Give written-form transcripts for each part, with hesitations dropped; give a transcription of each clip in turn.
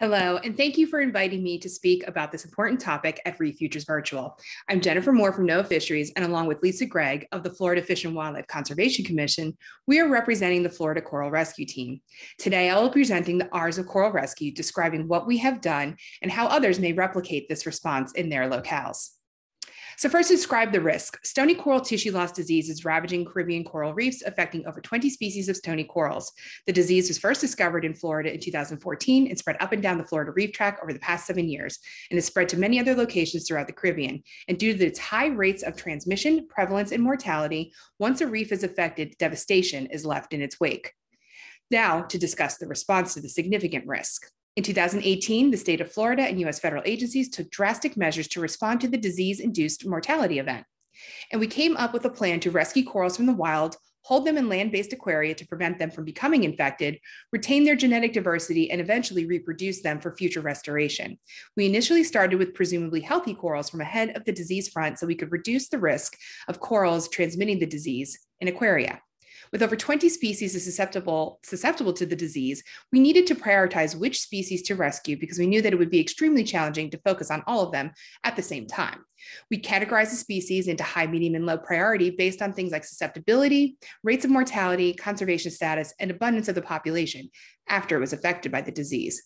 Hello, and thank you for inviting me to speak about this important topic at Reef Futures Virtual. I'm Jennifer Moore from NOAA Fisheries, and along with Lisa Gregg of the Florida Fish and Wildlife Conservation Commission, we are representing the Florida Coral Rescue Team. Today, I will be presenting the R's of Coral Rescue, describing what we have done and how others may replicate this response in their locales. So first, describe the risk. Stony coral tissue loss disease is ravaging Caribbean coral reefs, affecting over 20 species of stony corals. The disease was first discovered in Florida in 2014 and spread up and down the Florida reef tract over the past 7 years, and has spread to many other locations throughout the Caribbean. And due to its high rates of transmission, prevalence, and mortality, once a reef is affected, devastation is left in its wake. Now, to discuss the response to the significant risk. In 2018, the state of Florida and U.S. federal agencies took drastic measures to respond to the disease-induced mortality event. And we came up with a plan to rescue corals from the wild, hold them in land-based aquaria to prevent them from becoming infected, retain their genetic diversity, and eventually reproduce them for future restoration. We initially started with presumably healthy corals from ahead of the disease front so we could reduce the risk of corals transmitting the disease in aquaria. With over 20 species susceptible to the disease, we needed to prioritize which species to rescue because we knew that it would be extremely challenging to focus on all of them at the same time. We categorized the species into high, medium, and low priority based on things like susceptibility, rates of mortality, conservation status, and abundance of the population after it was affected by the disease.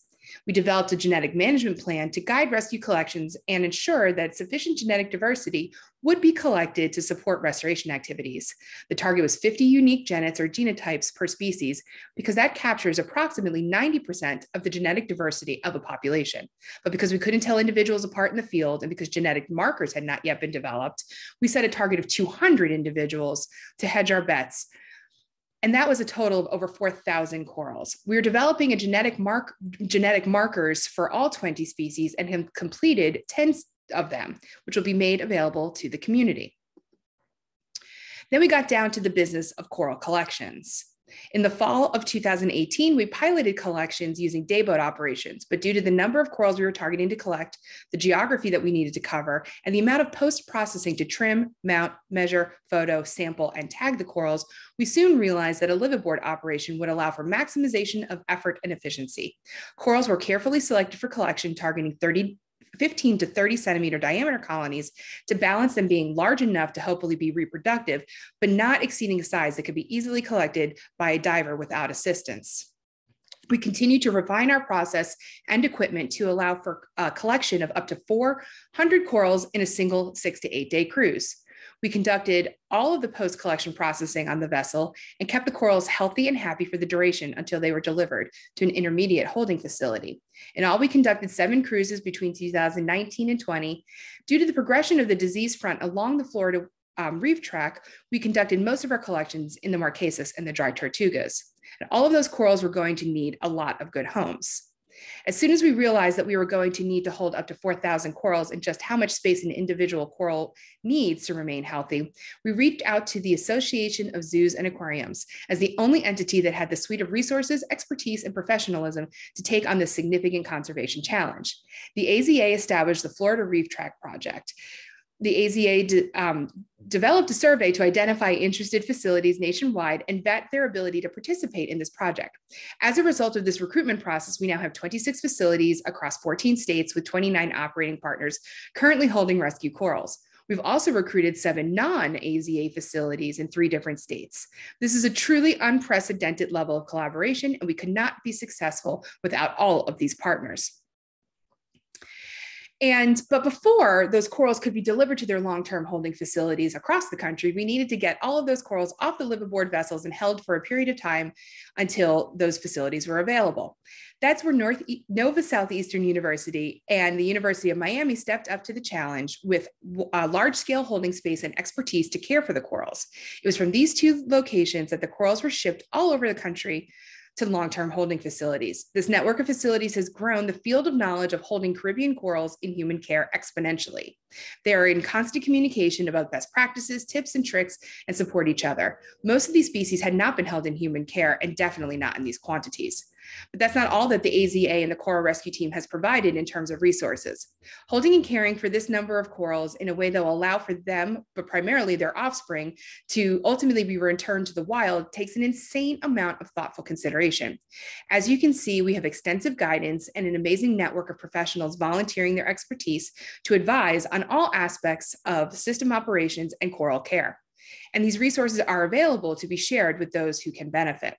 We developed a genetic management plan to guide rescue collections and ensure that sufficient genetic diversity would be collected to support restoration activities. The target was 50 unique genets or genotypes per species because that captures approximately 90% of the genetic diversity of a population. But because we couldn't tell individuals apart in the field and because genetic markers had not yet been developed, we set a target of 200 individuals to hedge our bets. And that was a total of over 4,000 corals. We're developing a genetic markers for all 20 species and have completed 10 of them, which will be made available to the community. Then we got down to the business of coral collections. In the fall of 2018, we piloted collections using dayboat operations, but due to the number of corals we were targeting to collect, the geography that we needed to cover, and the amount of post-processing to trim, mount, measure, photo, sample, and tag the corals, we soon realized that a liveaboard operation would allow for maximization of effort and efficiency. Corals were carefully selected for collection, targeting 15 to 30 centimeter diameter colonies to balance them being large enough to hopefully be reproductive, but not exceeding a size that could be easily collected by a diver without assistance. We continue to refine our process and equipment to allow for a collection of up to 400 corals in a single 6 to 8 day cruise. We conducted all of the post-collection processing on the vessel and kept the corals healthy and happy for the duration until they were delivered to an intermediate holding facility. In all, we conducted 7 cruises between 2019 and 20. Due to the progression of the disease front along the Florida reef tract, we conducted most of our collections in the Marquesas and the dry Tortugas. And all of those corals were going to need a lot of good homes. As soon as we realized that we were going to need to hold up to 4,000 corals and just how much space an individual coral needs to remain healthy, we reached out to the Association of Zoos and Aquariums as the only entity that had the suite of resources, expertise, and professionalism to take on this significant conservation challenge. The AZA established the Florida Reef Tract Project. The AZA developed a survey to identify interested facilities nationwide and vet their ability to participate in this project. As a result of this recruitment process, we now have 26 facilities across 14 states with 29 operating partners currently holding rescue corals. We've also recruited 7 non-AZA facilities in 3 different states. This is a truly unprecedented level of collaboration, and we could not be successful without all of these partners. But before those corals could be delivered to their long-term holding facilities across the country, we needed to get all of those corals off the liveaboard vessels and held for a period of time until those facilities were available. That's where Nova Southeastern University and the University of Miami stepped up to the challenge with large-scale holding space and expertise to care for the corals. It was from these 2 locations that the corals were shipped all over the country to long-term holding facilities. This network of facilities has grown the field of knowledge of holding Caribbean corals in human care exponentially. They are in constant communication about best practices, tips, and tricks, and support each other. Most of these species had not been held in human care and definitely not in these quantities. But that's not all that the AZA and the coral rescue team has provided in terms of resources. Holding and caring for this number of corals in a way that will allow for them, but primarily their offspring, to ultimately be returned to the wild takes an insane amount of thoughtful consideration. As you can see, we have extensive guidance and an amazing network of professionals volunteering their expertise to advise on all aspects of system operations and coral care. And these resources are available to be shared with those who can benefit.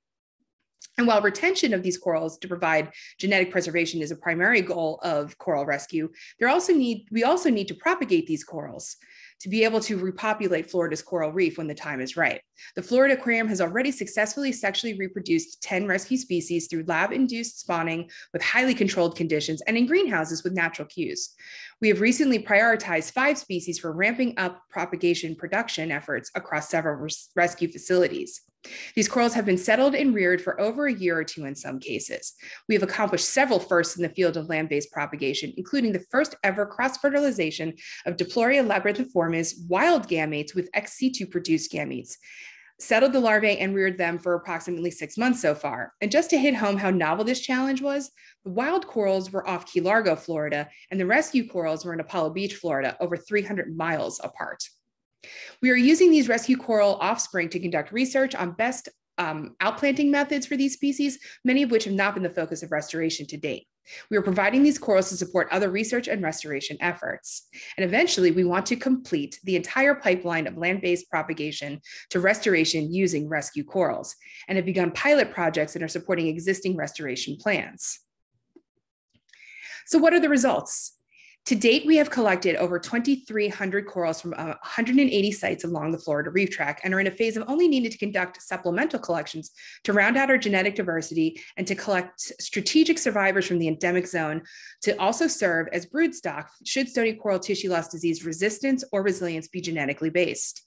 And while retention of these corals to provide genetic preservation is a primary goal of coral rescue, we also need to propagate these corals to be able to repopulate Florida's coral reef when the time is right. The Florida Aquarium has already successfully sexually reproduced 10 rescue species through lab-induced spawning with highly controlled conditions and in greenhouses with natural cues. We have recently prioritized 5 species for ramping up propagation production efforts across several rescue facilities. These corals have been settled and reared for over a year or 2 in some cases. We have accomplished several firsts in the field of land-based propagation, including the first ever cross-fertilization of Diploria labyrinthiformis wild gametes with ex situ produced gametes, settled the larvae and reared them for approximately 6 months so far. And just to hit home how novel this challenge was, the wild corals were off Key Largo, Florida, and the rescue corals were in Apollo Beach, Florida, over 300 miles apart. We are using these rescue coral offspring to conduct research on best outplanting methods for these species, many of which have not been the focus of restoration to date. We are providing these corals to support other research and restoration efforts. And eventually, we want to complete the entire pipeline of land-based propagation to restoration using rescue corals, and have begun pilot projects that are supporting existing restoration plans. So what are the results? To date, we have collected over 2,300 corals from 180 sites along the Florida Reef Tract and are in a phase of only needing to conduct supplemental collections to round out our genetic diversity and to collect strategic survivors from the endemic zone to also serve as broodstock should stony coral tissue loss disease resistance or resilience be genetically based.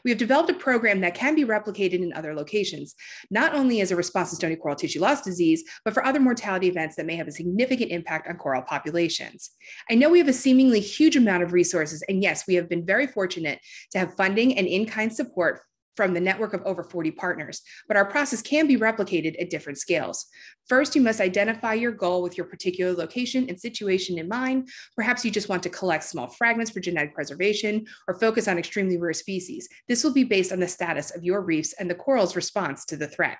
We have developed a program that can be replicated in other locations, not only as a response to stony coral tissue loss disease, but for other mortality events that may have a significant impact on coral populations. I know we have a seemingly huge amount of resources, and yes, we have been very fortunate to have funding and in-kind support from the network of over 40 partners, but our process can be replicated at different scales. First, you must identify your goal with your particular location and situation in mind. Perhaps you just want to collect small fragments for genetic preservation or focus on extremely rare species. This will be based on the status of your reefs and the coral's response to the threat.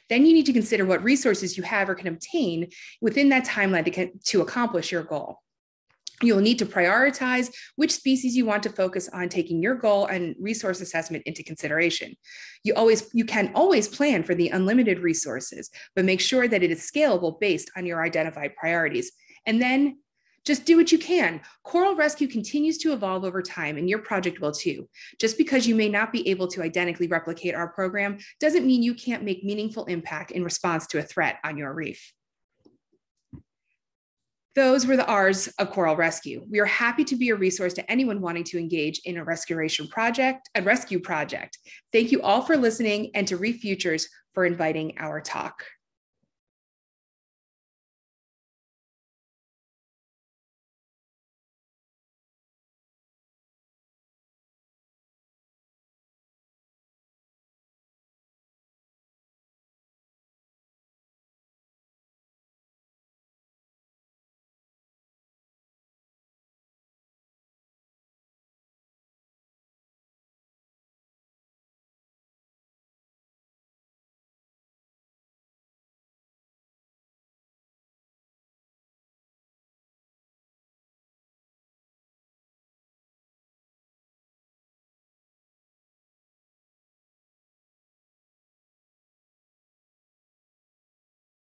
Then you need to consider what resources you have or can obtain within that timeline to accomplish your goal. You'll need to prioritize which species you want to focus on, taking your goal and resource assessment into consideration. You can always plan for the unlimited resources, but make sure that it is scalable based on your identified priorities. And then just do what you can. Coral rescue continues to evolve over time, and your project will too. Just because you may not be able to identically replicate our program doesn't mean you can't make meaningful impact in response to a threat on your reef. Those were the R's of coral rescue. We are happy to be a resource to anyone wanting to engage in a rescue project. Thank you all for listening, and to Reef Futures for inviting our talk.